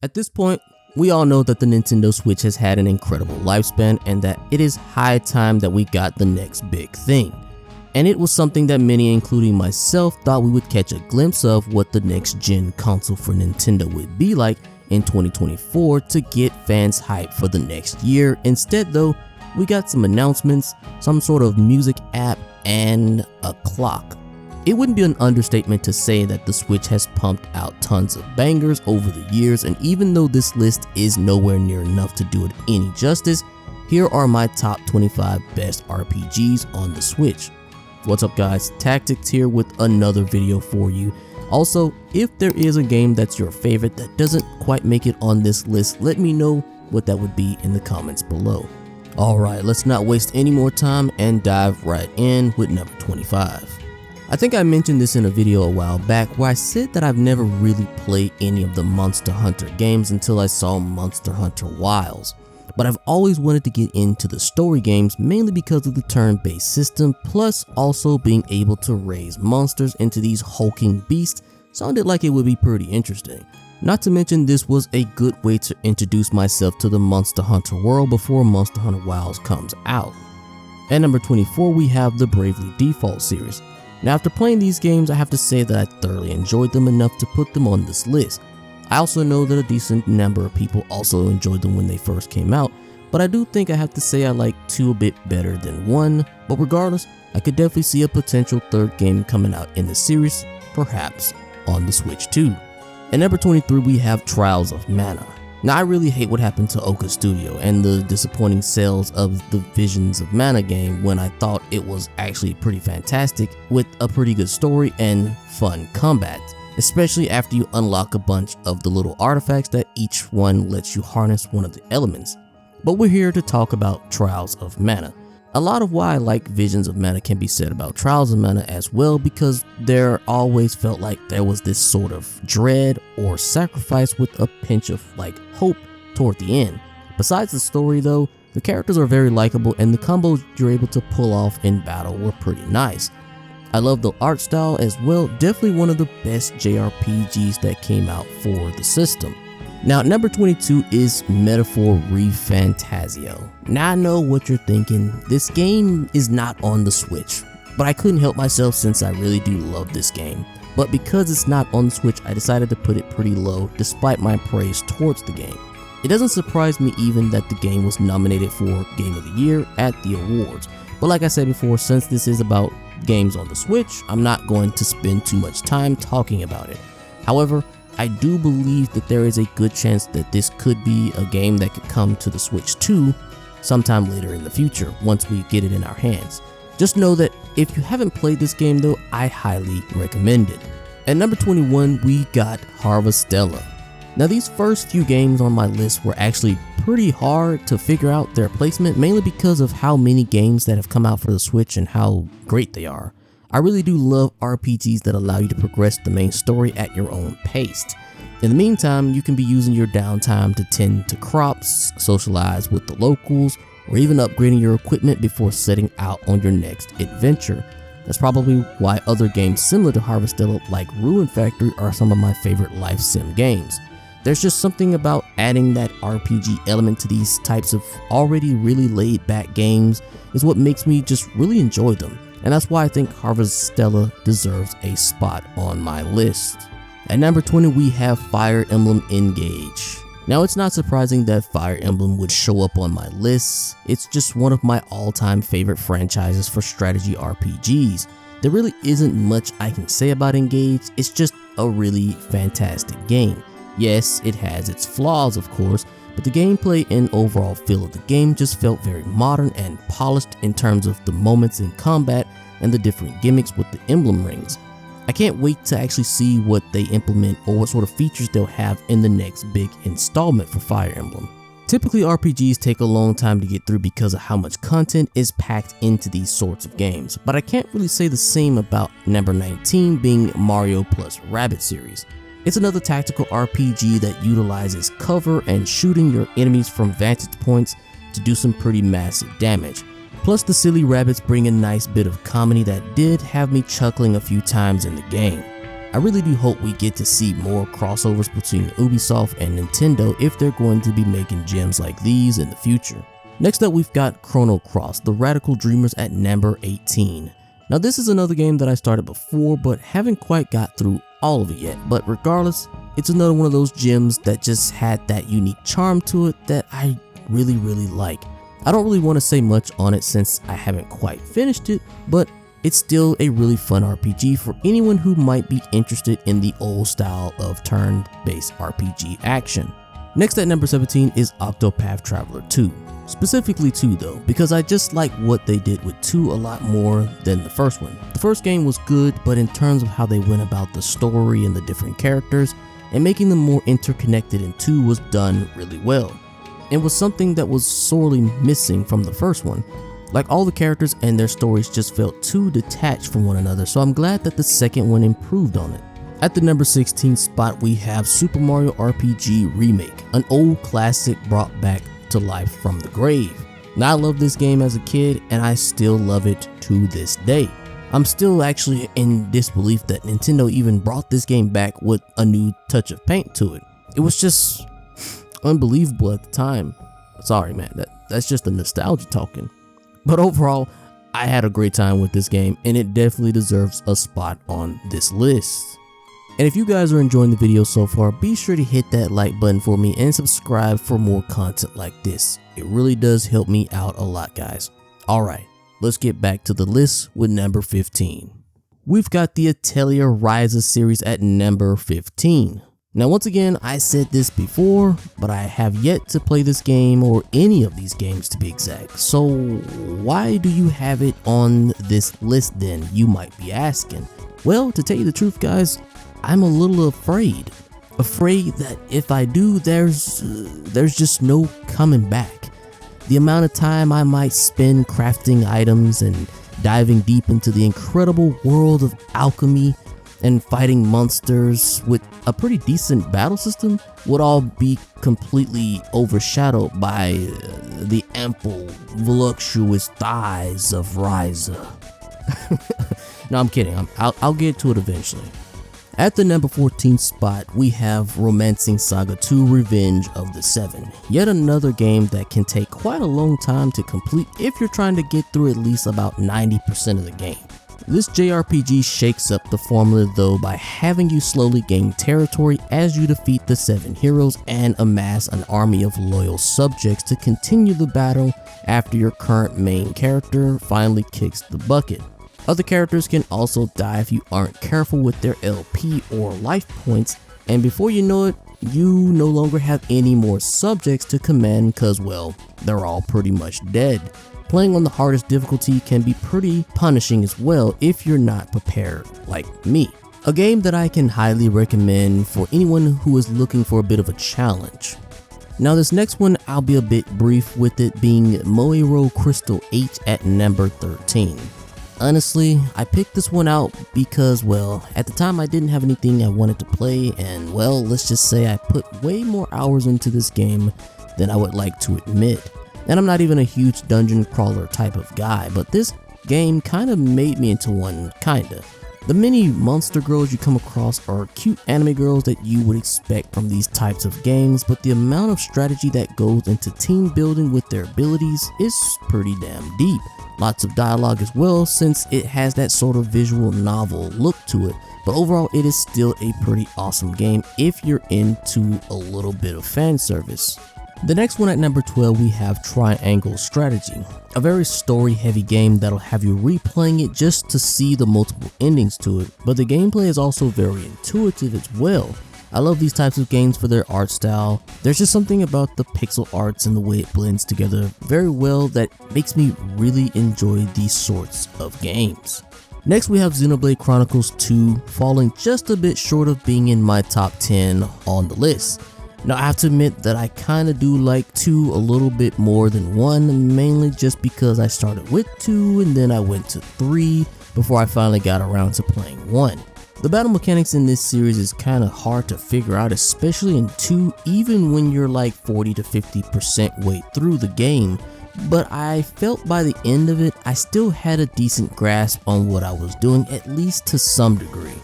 At this point, we all know that the Nintendo Switch has had an incredible lifespan and that it is high time that we got the next big thing. And it was something that many, including myself, thought we would catch a glimpse of what the next gen console for Nintendo would be like in 2024 to get fans hyped for the next year. Instead though, we got some announcements, some sort of music app, and a clock. It wouldn't be an understatement to say that the Switch has pumped out tons of bangers over the years, and even though this list is nowhere near enough to do it any justice, here are my top 25 best RPGs on the Switch. What's up guys, Tactics here with another video for you. Also, if there is a game that's your favorite that doesn't quite make it on this list, let me know what that would be in the comments below. Alright, let's not waste any more time and dive right in with number 25. I think I mentioned this in a video a while back where I said that I've never really played any of the Monster Hunter games until I saw Monster Hunter Wilds. But I've always wanted to get into the story games mainly because of the turn-based system, plus also being able to raise monsters into these hulking beasts sounded like it would be pretty interesting. Not to mention this was a good way to introduce myself to the Monster Hunter world before Monster Hunter Wilds comes out. At number 24 we have the Bravely Default series. Now after playing these games, I have to say that I thoroughly enjoyed them enough to put them on this list. I also know that a decent number of people also enjoyed them when they first came out, but I do think I have to say I like 2 a bit better than 1, but regardless, I could definitely see a potential third game coming out in the series, perhaps on the Switch too. At number 23 we have Trials of Mana. Now I really hate what happened to Oka Studio and the disappointing sales of the Visions of Mana game when I thought it was actually pretty fantastic with a pretty good story and fun combat, especially after you unlock a bunch of the little artifacts that each one lets you harness one of the elements. But we're here to talk about Trials of Mana. A lot of why I like Visions of Mana can be said about Trials of Mana as well, because there always felt like there was this sort of dread or sacrifice with a pinch of like hope toward the end. Besides the story though, the characters are very likable and the combos you're able to pull off in battle were pretty nice. I love the art style as well, definitely one of the best JRPGs that came out for the system. Now at number 22 is Metaphor ReFantazio. Now I know what you're thinking, this game is not on the Switch, but I couldn't help myself since I really do love this game. But because it's not on the Switch, I decided to put it pretty low despite my praise towards the game. It doesn't surprise me even that the game was nominated for Game of the Year at the awards, but like I said before, since this is about games on the Switch, I'm not going to spend too much time talking about it. However, I do believe that there is a good chance that this could be a game that could come to the Switch too sometime later in the future once we get it in our hands. Just know that if you haven't played this game though, I highly recommend it. At number 21 we got Harvestella. Now these first few games on my list were actually pretty hard to figure out their placement, mainly because of how many games that have come out for the Switch and how great they are. I really do love RPGs that allow you to progress the main story at your own pace. In the meantime, you can be using your downtime to tend to crops, socialize with the locals, or even upgrading your equipment before setting out on your next adventure. That's probably why other games similar to Harvestella like Ruin Factory are some of my favorite life sim games. There's just something about adding that RPG element to these types of already really laid back games is what makes me just really enjoy them. And that's why I think Harvestella deserves a spot on my list. At number 20 we have Fire Emblem Engage. Now it's not surprising that Fire Emblem would show up on my list. It's just one of my all-time favorite franchises for strategy RPGs. There really isn't much I can say about Engage, it's just a really fantastic game. Yes, it has its flaws of course, but the gameplay and overall feel of the game just felt very modern and polished in terms of the moments in combat and the different gimmicks with the emblem rings. I can't wait to actually see what they implement or what sort of features they'll have in the next big installment for Fire Emblem. Typically RPGs take a long time to get through because of how much content is packed into these sorts of games, but I can't really say the same about number 19 being Mario plus Rabbids series. It's another tactical RPG that utilizes cover and shooting your enemies from vantage points to do some pretty massive damage. Plus the silly rabbits bring a nice bit of comedy that did have me chuckling a few times in the game. I really do hope we get to see more crossovers between Ubisoft and Nintendo if they're going to be making gems like these in the future. Next up, we've got Chrono Cross: The Radical Dreamers at number 18. Now this is another game that I started before but haven't quite got through all of it yet, but regardless, it's another one of those gems that just had that unique charm to it that I really like. I don't really want to say much on it since I haven't quite finished it, but it's still a really fun RPG for anyone who might be interested in the old style of turn-based RPG action. Next at number 17 is Octopath Traveler 2. Specifically 2 though, because I just like what they did with 2 a lot more than the first one. The first game was good, but in terms of how they went about the story and the different characters and making them more interconnected in 2 was done really well. It was something that was sorely missing from the first one. Like, all the characters and their stories just felt too detached from one another, so I'm glad that the second one improved on it. At the number 16 spot, we have Super Mario RPG Remake, an old classic brought back to life from the grave. Now, I loved this game as a kid and I still love it to this day. I'm still actually in disbelief that Nintendo even brought this game back with a new touch of paint to it. It was just unbelievable at the time. Sorry man, that's just the nostalgia talking. But overall, I had a great time with this game and it definitely deserves a spot on this list. And if you guys are enjoying the video so far, be sure to hit that like button for me and subscribe for more content like this. It really does help me out a lot, guys. Alright, let's get back to the list with number 15. We've got the Atelier Ryza series at number 15. Now once again, I said this before, but I have yet to play this game or any of these games to be exact. So why do you have it on this list then, you might be asking? Well, to tell you the truth guys, I'm a little afraid that if I do, there's just no coming back. The amount of time I might spend crafting items and diving deep into the incredible world of alchemy and fighting monsters with a pretty decent battle system would all be completely overshadowed by the ample, voluptuous thighs of Ryza. No, I'm kidding. I'll get to it eventually. At the number 14 spot, we have Romancing Saga 2: Revenge of the Seven. Yet another game that can take quite a long time to complete if you're trying to get through at least about 90% of the game. This JRPG shakes up the formula though by having you slowly gain territory as you defeat the 7 heroes and amass an army of loyal subjects to continue the battle after your current main character finally kicks the bucket. Other characters can also die if you aren't careful with their LP or life points, and before you know it, you no longer have any more subjects to command because, well, they're all pretty much dead. Playing on the hardest difficulty can be pretty punishing as well if you're not prepared like me. A game that I can highly recommend for anyone who is looking for a bit of a challenge. Now this next one, I'll be a bit brief with it being Moero Crystal H at number 13. Honestly, I picked this one out because, well, at the time I didn't have anything I wanted to play and, well, let's just say I put way more hours into this game than I would like to admit. And I'm not even a huge dungeon crawler type of guy, but this game kind of made me into one, kinda. The many monster girls you come across are cute anime girls that you would expect from these types of games, but the amount of strategy that goes into team building with their abilities is pretty damn deep. Lots of dialogue as well, since it has that sort of visual novel look to it, but overall it is still a pretty awesome game if you're into a little bit of fan service. The next one at number 12, we have Triangle Strategy, a very story heavy game that'll have you replaying it just to see the multiple endings to it, but the gameplay is also very intuitive as well. I love these types of games for their art style. There's just something about the pixel arts and the way it blends together very well that makes me really enjoy these sorts of games. Next we have Xenoblade Chronicles 2, falling just a bit short of being in my top 10 on the list. Now I have to admit that I kinda do like 2 a little bit more than 1, mainly just because I started with 2 and then I went to 3 before I finally got around to playing 1. The battle mechanics in this series is kinda hard to figure out, especially in 2, even when you're like 40 to 50% way through the game, but I felt by the end of it I still had a decent grasp on what I was doing, at least to some degree.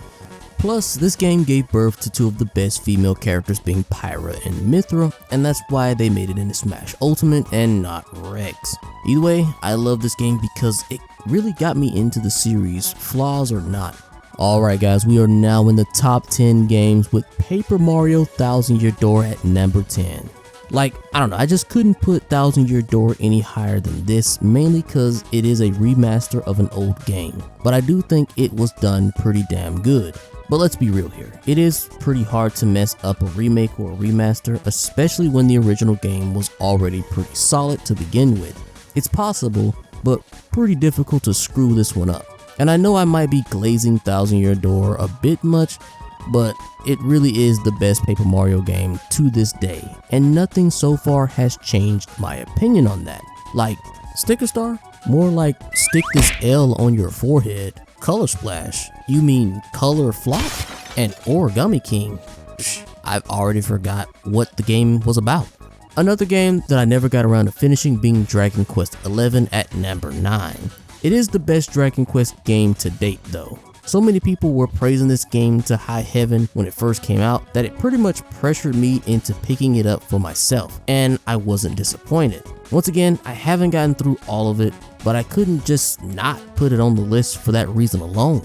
Plus, this game gave birth to two of the best female characters being Pyra and Mythra, and that's why they made it into Smash Ultimate and not Rex. Either way, I love this game because it really got me into the series, flaws or not. Alright guys, we are now in the top 10 games with Paper Mario Thousand Year Door at number 10. Like, I don't know, I just couldn't put Thousand Year Door any higher than this, mainly because it is a remaster of an old game. But I do think it was done pretty damn good. But let's be real here, it is pretty hard to mess up a remake or a remaster, especially when the original game was already pretty solid to begin with. It's possible, but pretty difficult to screw this one up. And I know I might be glazing Thousand Year Door a bit much, but it really is the best Paper Mario game to this day, and nothing so far has changed my opinion on that. Like, Sticker Star? More like stick this L on your forehead. Color Splash? You mean Color Flop? And Origami King? Psh, I've already forgot what the game was about. Another game that I never got around to finishing being Dragon Quest XI at number 9. It is the best Dragon Quest game to date though. So many people were praising this game to high heaven when it first came out that it pretty much pressured me into picking it up for myself, and I wasn't disappointed. Once again, I haven't gotten through all of it, but I couldn't just not put it on the list for that reason alone.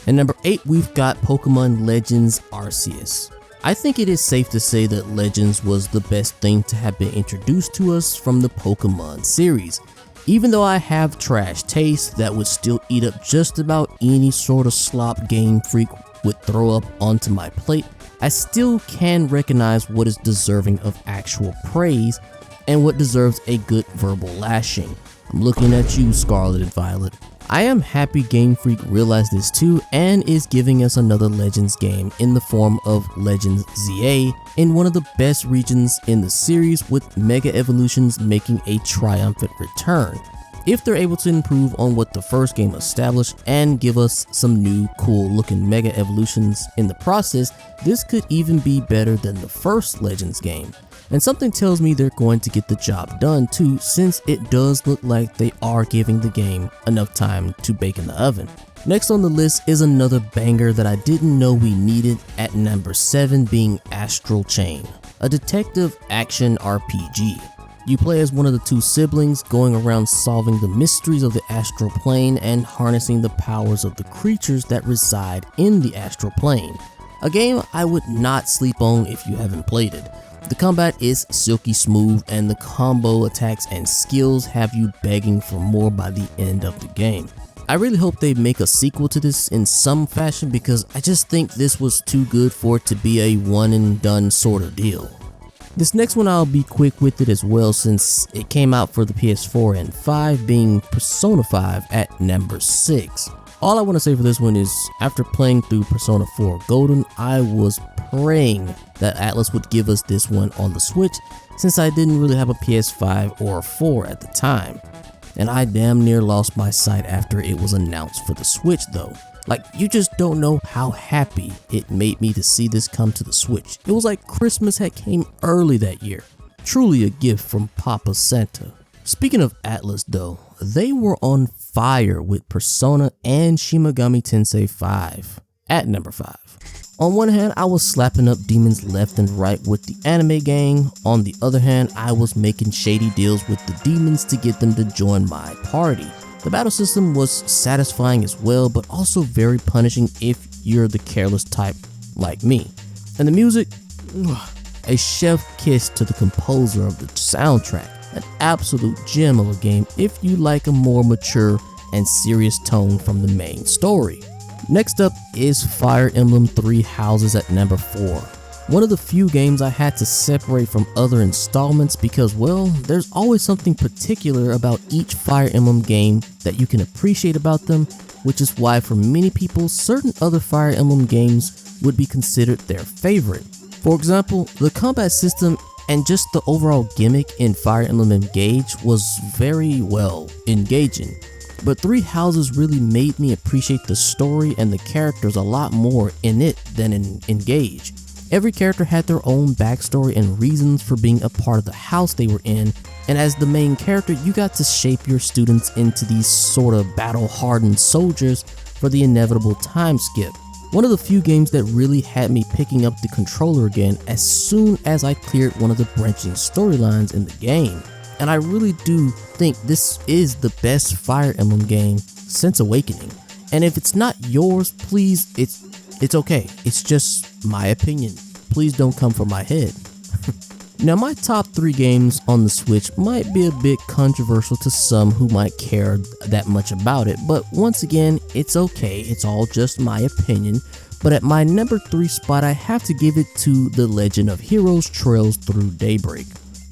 At number 8, we've got Pokemon Legends Arceus. I think it is safe to say that Legends was the best thing to have been introduced to us from the Pokemon series. Even though I have trash taste that would still eat up just about any sort of slop Game Freak would throw up onto my plate, I still can recognize what is deserving of actual praise and what deserves a good verbal lashing. I'm looking at you, Scarlet and Violet. I am happy Game Freak realized this too and is giving us another Legends game in the form of Legends ZA in one of the best regions in the series, with Mega Evolutions making a triumphant return. If they're able to improve on what the first game established and give us some new cool looking Mega Evolutions in the process, this could even be better than the first Legends game. And something tells me they're going to get the job done too, since it does look like they are giving the game enough time to bake in the oven. Next on the list is another banger that I didn't know we needed at number 7, being Astral Chain, a detective action RPG. You play as one of the two siblings, going around solving the mysteries of the astral plane and harnessing the powers of the creatures that reside in the astral plane. A game I would not sleep on if you haven't played it. The combat is silky smooth and the combo attacks and skills have you begging for more by the end of the game. I really hope they make a sequel to this in some fashion, because I just think this was too good for it to be a one and done sort of deal. This next one I'll be quick with it as well, since it came out for the PS4 and 5, being Persona 5 at number 6. All I want to say for this one is, after playing through Persona 4 Golden, I was praying that Atlus would give us this one on the Switch, since I didn't really have a PS5 or 4 at the time. And I damn near lost my sight after it was announced for the Switch though. Like, you just don't know how happy it made me to see this come to the Switch. It was like Christmas had came early that year. Truly a gift from Papa Santa. Speaking of Atlus though, they were on fire with Persona and Shin Megami Tensei 5 at number 5. On one hand, I was slapping up demons left and right with the anime gang. On the other hand, I was making shady deals with the demons to get them to join my party. The battle system was satisfying as well, but also very punishing if you're the careless type like me. And the music, a chef kiss to the composer of the soundtrack. An absolute gem of a game if you like a more mature and serious tone from the main story. Next up is Fire Emblem Three Houses at number 4. One of the few games I had to separate from other installments because, well, there's always something particular about each Fire Emblem game that you can appreciate about them, which is why for many people, certain other Fire Emblem games would be considered their favorite. For example, the combat system and just the overall gimmick in Fire Emblem Engage was very well engaging. But Three Houses really made me appreciate the story and the characters a lot more in it than in Engage. Every character had their own backstory and reasons for being a part of the house they were in, and as the main character you got to shape your students into these sort of battle-hardened soldiers for the inevitable time skip. One of the few games that really had me picking up the controller again as soon as I cleared one of the branching storylines in the game. And I really do think this is the best Fire Emblem game since Awakening. And if it's not yours, please, it's okay. It's just my opinion. Please don't come for my head. Now, my top 3 games on the Switch might be a bit controversial to some who might care that much about it, but once again, it's okay, it's all just my opinion. But at my number 3 spot, I have to give it to The Legend of Heroes Trails Through Daybreak.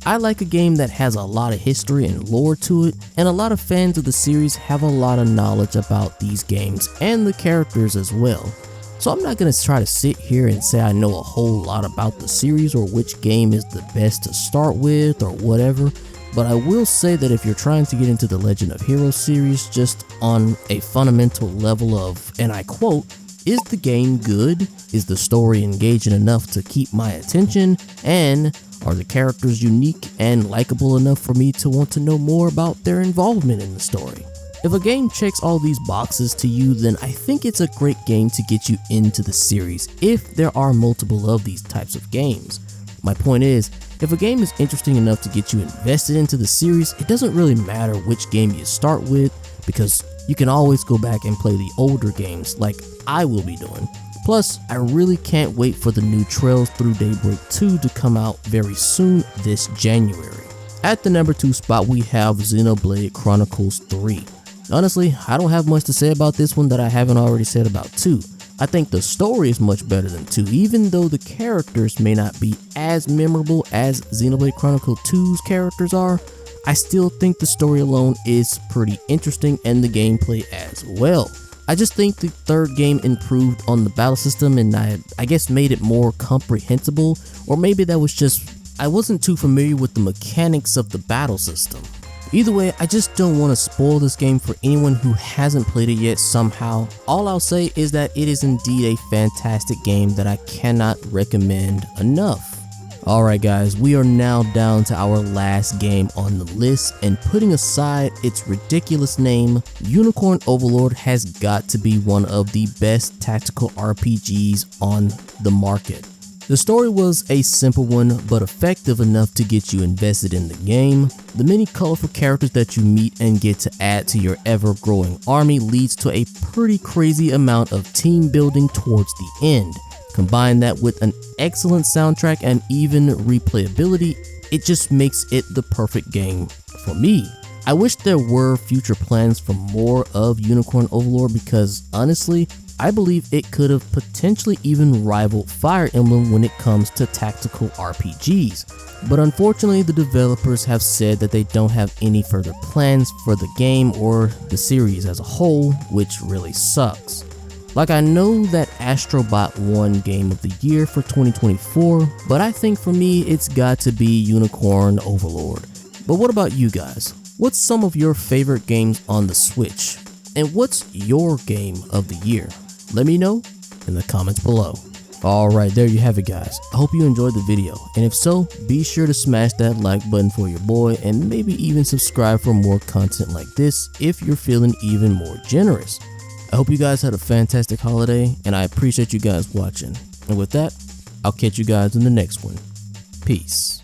I like a game that has a lot of history and lore to it, and a lot of fans of the series have a lot of knowledge about these games and the characters as well. So I'm not going to try to sit here and say I know a whole lot about the series or which game is the best to start with or whatever, but I will say that if you're trying to get into the Legend of Heroes series just on a fundamental level of, and I quote, is the game good? Is the story engaging enough to keep my attention? And are the characters unique and likable enough for me to want to know more about their involvement in the story? If a game checks all these boxes to you, then I think it's a great game to get you into the series if there are multiple of these types of games. My point is, if a game is interesting enough to get you invested into the series, it doesn't really matter which game you start with because you can always go back and play the older games like I will be doing. Plus, I really can't wait for the new Trails Through Daybreak 2 to come out very soon this January. At the number 2 spot, we have Xenoblade Chronicles 3. Honestly, I don't have much to say about this one that I haven't already said about 2. I think the story is much better than 2, even though the characters may not be as memorable as Xenoblade Chronicles 2's characters are. I still think the story alone is pretty interesting and the gameplay as well. I just think the third game improved on the battle system and I guess made it more comprehensible, or maybe that was just I wasn't too familiar with the mechanics of the battle system. Either way, I just don't want to spoil this game for anyone who hasn't played it yet somehow. All I'll say is that it is indeed a fantastic game that I cannot recommend enough. Alright guys, we are now down to our last game on the list, and putting aside its ridiculous name, Unicorn Overlord has got to be one of the best tactical RPGs on the market. The story was a simple one, but effective enough to get you invested in the game. The many colorful characters that you meet and get to add to your ever-growing army leads to a pretty crazy amount of team building towards the end. Combine that with an excellent soundtrack and even replayability, it just makes it the perfect game for me. I wish there were future plans for more of Unicorn Overlord because honestly, I believe it could have potentially even rivaled Fire Emblem when it comes to tactical RPGs. But unfortunately, the developers have said that they don't have any further plans for the game or the series as a whole, which really sucks. Like, I know that Astro Bot won Game of the Year for 2024, but I think for me it's got to be Unicorn Overlord. But what about you guys? What's some of your favorite games on the Switch? And what's your game of the year? Let me know in the comments below. Alright, there you have it guys. I hope you enjoyed the video, and if so, be sure to smash that like button for your boy and maybe even subscribe for more content like this if you're feeling even more generous. I hope you guys had a fantastic holiday, and I appreciate you guys watching. And with that, I'll catch you guys in the next one. Peace.